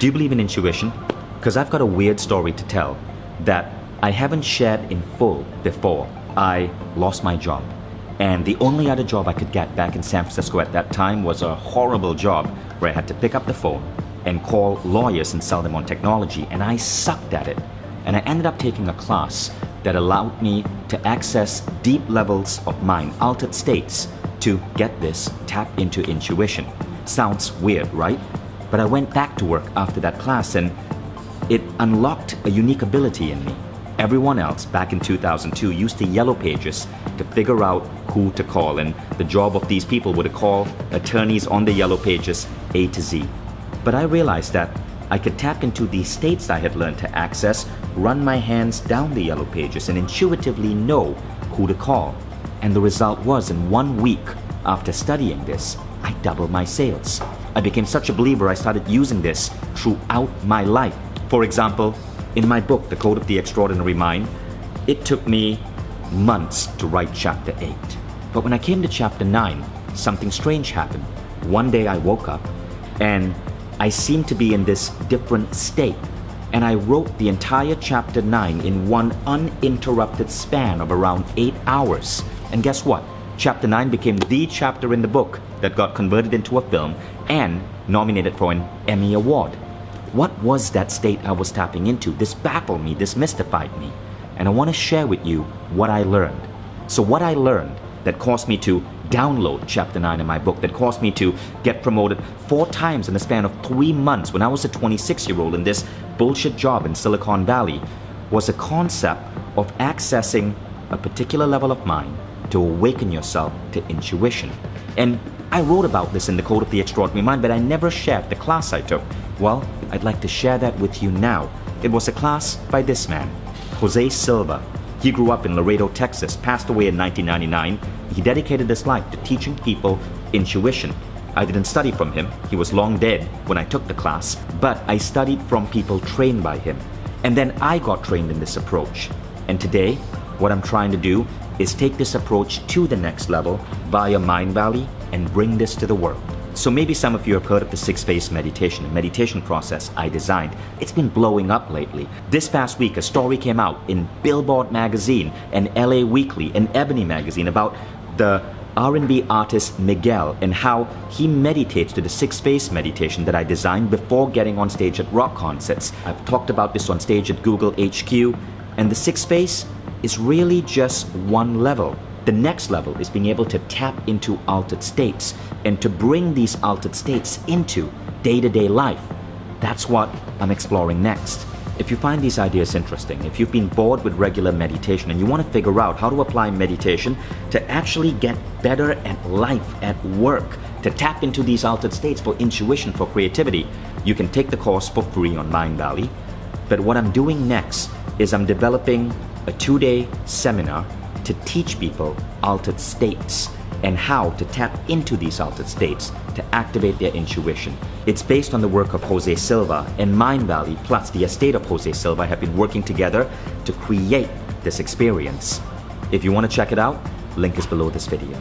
Do you believe in intuition? Because I've got a weird story to tell that I haven't shared in full before. I lost my job. And the only other job I could get back in San Francisco at that time was a horrible job where I had to pick up the phone and call lawyers and sell them on technology. And I sucked at it. And I ended up taking a class that allowed me to access deep levels of mind, altered states, to get this, tap into intuition. Sounds weird, right? But I went back to work after that class and it unlocked a unique ability in me. Everyone else back in 2002 used the yellow pages to figure out who to call, and the job of these people were to call attorneys on the yellow pages A to Z. But I realized that I could tap into these states I had learned to access, run my hands down the yellow pages, and intuitively know who to call. And the result was, in 1 week after studying this, I doubled my sales. I became such a believer I started using this throughout my life. For example, in my book, The Code of the Extraordinary Mind, it took me months to write chapter 8. But when I came to chapter 9, something strange happened. One day I woke up and I seemed to be in this different state. And I wrote the entire chapter 9 in one uninterrupted span of around 8 hours. And guess what? Chapter 9 became the chapter in the book that got converted into a film and nominated for an Emmy Award. What was that state I was tapping into? This baffled me, this mystified me. And I want to share with you what I learned. So what I learned that caused me to download chapter 9 in my book, that caused me to get promoted 4 times in the span of 3 months when I was a 26-year-old in this bullshit job in Silicon Valley, was a concept of accessing a particular level of mind to awaken yourself to intuition. And I wrote about this in The Code of the Extraordinary Mind, but I never shared the class I took. Well, I'd like to share that with you now. It was a class by this man, Jose Silva. He grew up in Laredo, Texas, passed away in 1999. He dedicated his life to teaching people intuition. I didn't study from him. He was long dead when I took the class, but I studied from people trained by him. And then I got trained in this approach. And today, what I'm trying to do is take this approach to the next level via Mindvalley and bring this to the world. So maybe some of you have heard of the 6-phase meditation, a meditation process I designed. It's been blowing up lately. This past week, a story came out in Billboard magazine and LA Weekly and Ebony magazine about the R&B artist Miguel and how he meditates to the 6-phase meditation that I designed before getting on stage at rock concerts. I've talked about this on stage at Google HQ, and the 6th phase is really just one level. The next level is being able to tap into altered states and to bring these altered states into day-to-day life. That's what I'm exploring next. If you find these ideas interesting, if you've been bored with regular meditation and you want to figure out how to apply meditation to actually get better at life, at work, to tap into these altered states for intuition, for creativity, you can take the course for free on Mindvalley. But what I'm doing next is I'm developing a 2-day seminar to teach people altered states and how to tap into these altered states to activate their intuition. It's based on the work of Jose Silva, and Mindvalley plus the estate of Jose Silva have been working together to create this experience. If you want to check it out, link is below this video.